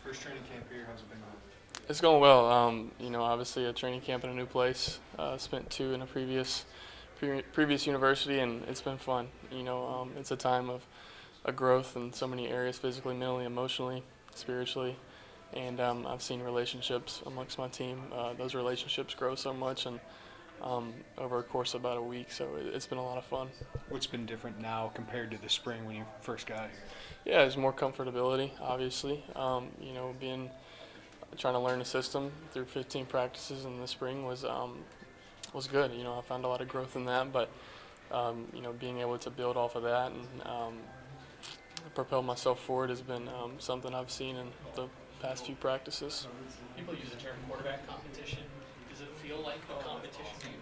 First training camp here, how's it been going? It's going well. Obviously a training camp in a new place. Spent two in a previous university, and it's been fun. It's a time of a growth in so many areas: physically, mentally, emotionally, spiritually. And I've seen relationships amongst my team. Those relationships grow so much, and over a course of about a week. So it's been a lot of fun. What's been different now compared to the spring when you first got here? Yeah, there's more comfortability, obviously. Being trying to learn the system through 15 practices in the spring was good. I found a lot of growth in that, but being able to build off of that and propel myself forward has been something I've seen in the past few practices. People use the term quarterback competition. Does it feel like a competition to you?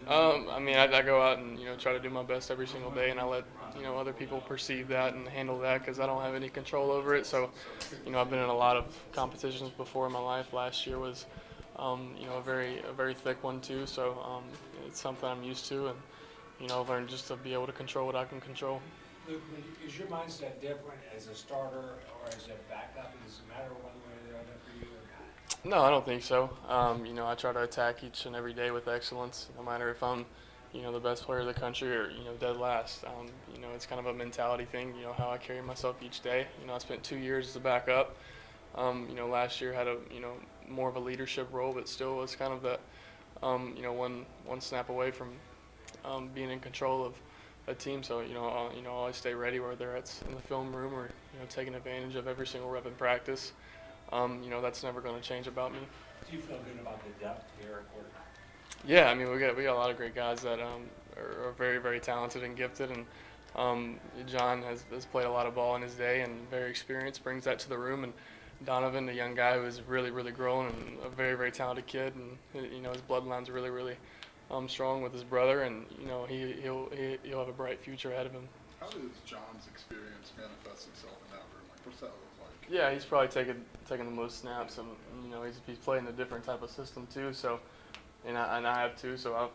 I go out and try to do my best every single day, and I let other people perceive that and handle that because I don't have any control over it. So, I've been in a lot of competitions before in my life. Last year was, a very thick one too. So it's something I'm used to, and I've learned just to be able to control what I can control. Luke, is your mindset different as a starter or as a backup? Does it matter one way or the other for you or not? No, I don't think so. I try to attack each and every day with excellence, no matter if I'm, the best player in the country or, dead last. It's kind of a mentality thing, how I carry myself each day. I spent 2 years as a backup. Last year had a, more of a leadership role, but still was kind of that, one snap away from being in control of a team. So, I always stay ready, whether it's in the film room or, taking advantage of every single rep in practice. That's never going to change about me. Do you feel good about the depth here at quarterback? Yeah, we got a lot of great guys that are very, very talented and gifted, and John has played a lot of ball in his day and very experienced, brings that to the room, and Donovan, the young guy who is really, really growing and a very, very talented kid, and his bloodline's really, really strong with his brother, and he'll have a bright future ahead of him. How does John's experience manifest itself in that room? Like, what's that look like? Yeah, he's probably taking the most snaps, and he's playing a different type of system too. So, and I have too. So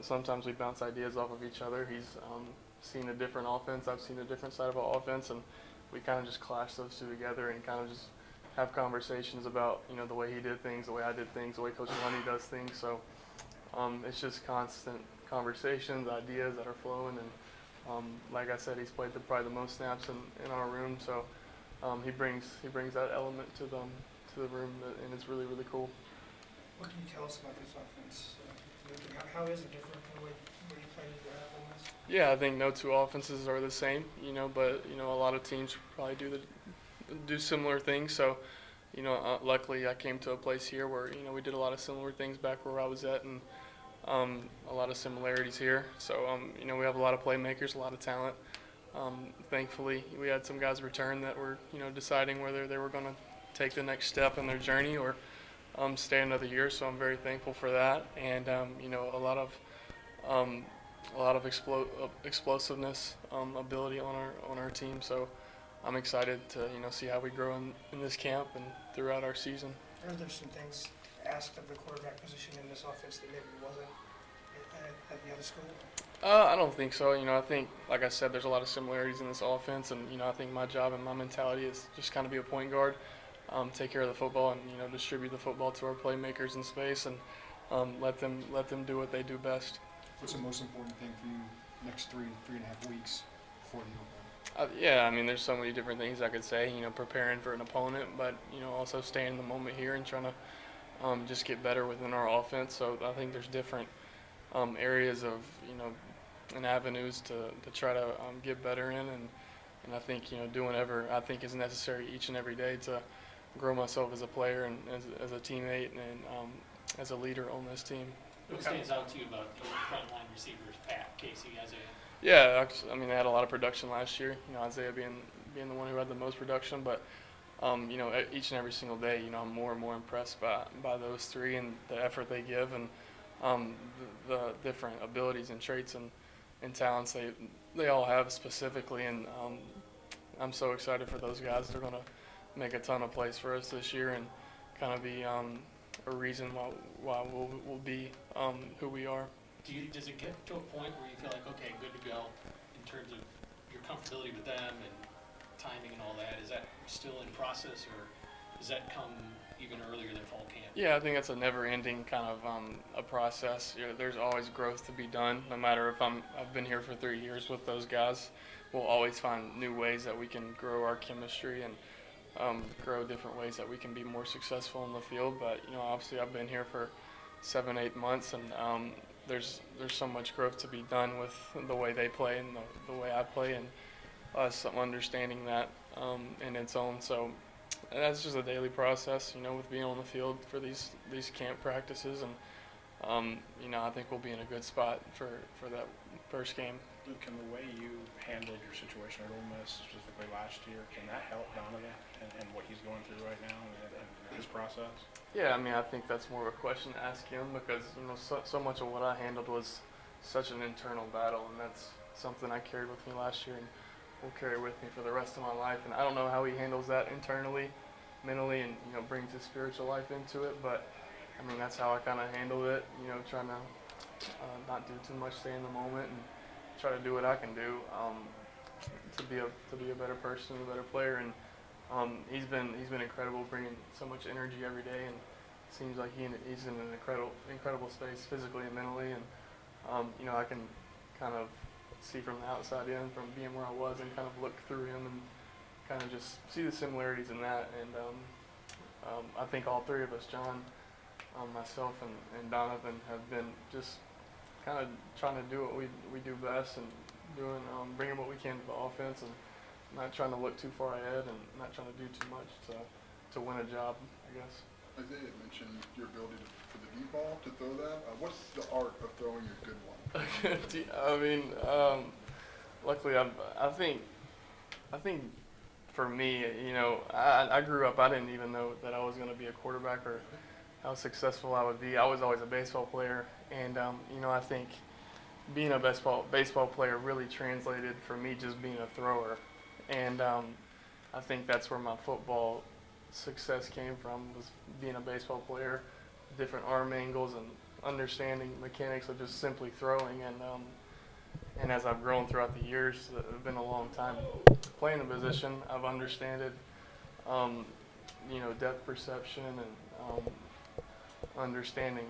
sometimes we bounce ideas off of each other. He's seen a different offense. I've seen a different side of an offense, and we kind of just clash those two together and kind of just have conversations about the way he did things, the way I did things, the way Coach Illini does things. So it's just constant conversations, ideas that are flowing, and like I said, he's played probably the most snaps in our room. So. He brings that element to the room, and it's really, really cool. What can you tell us about this offense? How is it different from where you played in this? Yeah, I think no two offenses are the same, but a lot of teams probably do similar things. So, luckily I came to a place here where we did a lot of similar things back where I was at, and a lot of similarities here. So, we have a lot of playmakers, a lot of talent. Thankfully, we had some guys return that were, deciding whether they were going to take the next step in their journey or stay another year. So I'm very thankful for that, and a lot of explosiveness, ability on our team. So I'm excited to see how we grow in this camp and throughout our season. Are there some things asked of the quarterback position in this offense that maybe wasn't at the other school? I don't think so. I think, like I said, there's a lot of similarities in this offense, and I think my job and my mentality is just kind of be a point guard, take care of the football, and distribute the football to our playmakers in space, and let them do what they do best. What's the most important thing for you next three and a half weeks before the opener? There's so many different things I could say. Preparing for an opponent, but also staying in the moment here and trying to just get better within our offense. So I think there's different areas of and avenues to try to get better in, and I think doing whatever I think is necessary each and every day to grow myself as a player and as a teammate and as a leader on this team. What stands out to you about the frontline receivers, Pat, Casey, Isaiah? Yeah, they had a lot of production last year. Isaiah being the one who had the most production, but each and every single day, I'm more and more impressed by those three and the effort they give, and the different abilities and traits and talents they all have specifically, and I'm so excited for those guys. They're going to make a ton of plays for us this year and kind of be a reason why we'll be who we are. Does it get to a point where you feel like, okay, good to go in terms of your comfortability with them and timing and all that? Is that still in process, or Does that come even earlier than fall camp? Yeah, I think it's a never-ending kind of a process. There's always growth to be done. No matter if I've been here for 3 years with those guys, we'll always find new ways that we can grow our chemistry and grow different ways that we can be more successful in the field. But obviously, I've been here for 7-8 months, and there's so much growth to be done with the way they play and the way I play, and us understanding that in its own. So that's just a daily process, with being on the field for these camp practices, and I think we'll be in a good spot for that first game. Luke, can the way you handled your situation at Ole Miss, specifically last year, can that help Donovan and what he's going through right now and his process? Yeah, I think that's more of a question to ask him, because so much of what I handled was such an internal battle, and that's something I carried with me last year and will carry with me for the rest of my life. And I don't know how he handles that internally, mentally, and brings his spiritual life into it. But that's how I kind of handled it. Trying to not do too much, stay in the moment, and try to do what I can do to be a better person, a better player. And he's been incredible, bringing so much energy every day, and it seems like he's in an incredible space physically and mentally. And I can kind of see from the outside in, from being where I was, and kind of look through him and kind of just see the similarities in that. And I think all three of us, John, myself, and Donovan, have been just kind of trying to do what we do best, and bringing what we can to the offense, and not trying to look too far ahead, and not trying to do too much to win a job, I guess. Isaiah mentioned your ability for the deep ball, to throw that. What's the art of throwing a good one? Luckily, I think for me, I grew up, I didn't even know that I was going to be a quarterback or how successful I would be. I was always a baseball player, and I think being a baseball player really translated for me just being a thrower. And I think that's where my football success came from, was being a baseball player, different arm angles, and understanding mechanics of just simply throwing. And as I've grown throughout the years, it's been a long time playing the position, I've understood depth perception, and understanding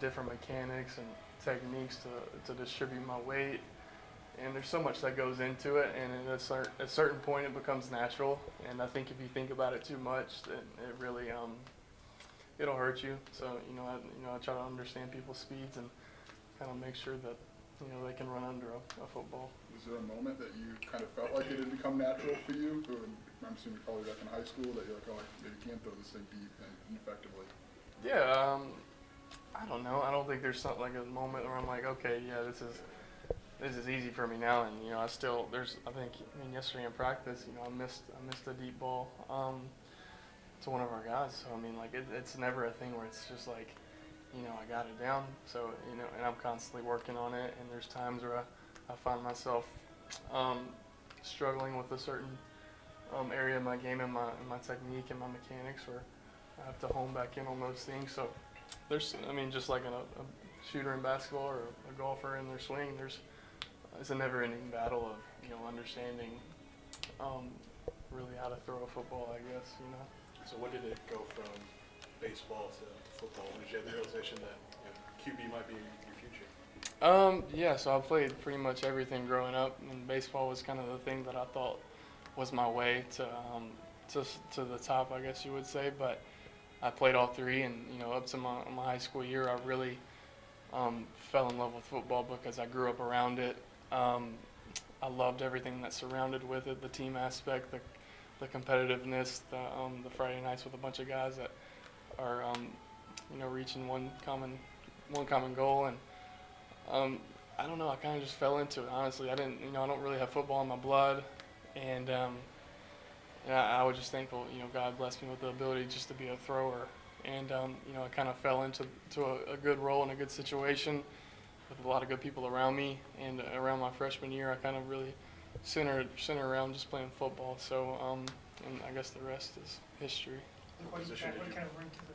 different mechanics and techniques to distribute my weight. And there's so much that goes into it, and at a certain point it becomes natural. And I think if you think about it too much, then it really it'll hurt you. So I try to understand people's speeds and kind of make sure that they can run under a football. Was there a moment that you kind of felt like it had become natural for you? I'm assuming probably back in high school, that you're like, oh, I maybe can't throw this thing deep and effectively. Yeah, I don't know. I don't think there's something like a moment where I'm like, okay, yeah, this is easy for me now. And I think yesterday in practice, I missed a deep ball to one of our guys. So it's never a thing where it's just like, I got it down. So and I'm constantly working on it. And there's times where I find myself struggling with a certain area of my game, and my technique and my mechanics, where I have to hone back in on those things. So there's, just like a shooter in basketball or a golfer in their swing, it's a never-ending battle of understanding really how to throw a football, I guess. So when did it go from baseball to football? When did you have the realization that QB might be your future? Yeah, so I played pretty much everything growing up, and baseball was kind of the thing that I thought was my way to the top, I guess you would say. But I played all three, and up to my high school year, I really fell in love with football because I grew up around it. I loved everything that surrounded with it, the team aspect, the competitiveness, the Friday nights with a bunch of guys that are reaching one common goal. And I don't know, I kind of just fell into it, honestly. I don't really have football in my blood, and I was just thankful, God blessed me with the ability just to be a thrower. And I kind of fell into a good role in a good situation with a lot of good people around me. And around my freshman year, I kind of really centered around just playing football. So and I guess the rest is history. What do you kind of bring to the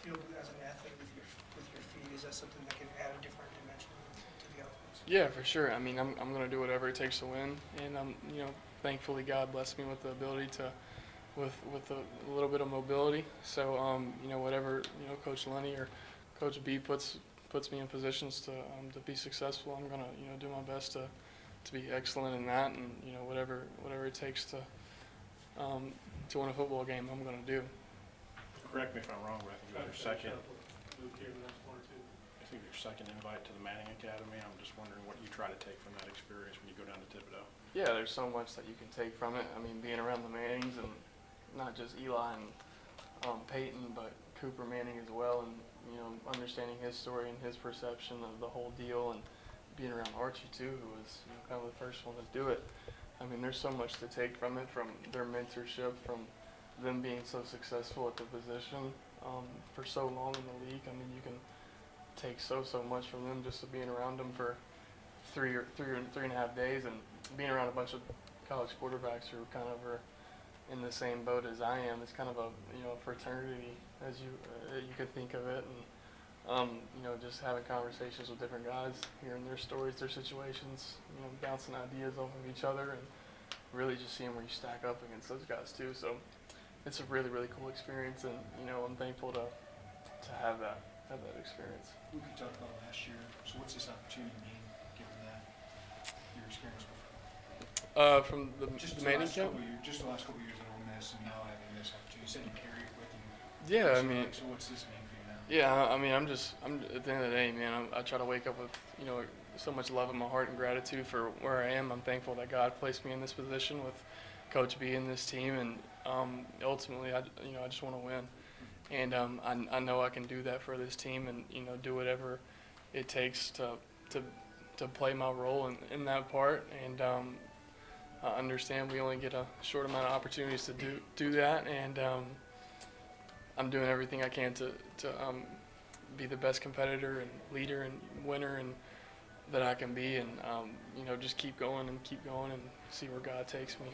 field as an athlete with your feet? Is that something that can add a different dimension to the offense? Yeah, for sure. I'm going to do whatever it takes to win, and thankfully God blessed me with the ability with a little bit of mobility. So whatever Coach Lenny or Coach B puts me in positions to be successful, I'm gonna do my best to be excellent in that, and whatever it takes to win a football game, I'm gonna do. Correct me if I'm wrong, but I think it was your second. I think your second invite to the Manning Academy. I'm just wondering what you try to take from that experience when you go down to Thibodeau. Yeah, there's so much that you can take from it. I mean, being around the Mannings, and not just Eli and Peyton, but Cooper Manning as well, and understanding his story and his perception of the whole deal, and being around Archie too, who was kind of the first one to do it. I mean, there's so much to take from it, from their mentorship, from them being so successful at the position for so long in the league. I mean, you can take so much from them just to being around them for three and a half days, and being around a bunch of college quarterbacks who kind of are in the same boat as I am. It's kind of a fraternity, as you could think of it, and just having conversations with different guys, hearing their stories, their situations, bouncing ideas off of each other, and really just seeing where you stack up against those guys too. So it's a really cool experience, and I'm thankful to have that experience. We could talk about last year. So what's this opportunity mean, given that your experience before? From the Just Manning camp? Just the last couple of years at Ole Miss, and now having this opportunity. You said you carry it with you. Yeah, So, I mean, so what's this mean for you now? yeah, I mean, I'm at the end of the day, man, I try to wake up with, so much love in my heart and gratitude for where I am. I'm thankful that God placed me in this position with Coach B and this team, and ultimately, I just want to win. And I know I can do that for this team, and do whatever it takes to play my role in that part. And I understand we only get a short amount of opportunities to do that, and I'm doing everything I can to be the best competitor and leader and winner and that I can be, and just keep going and see where God takes me.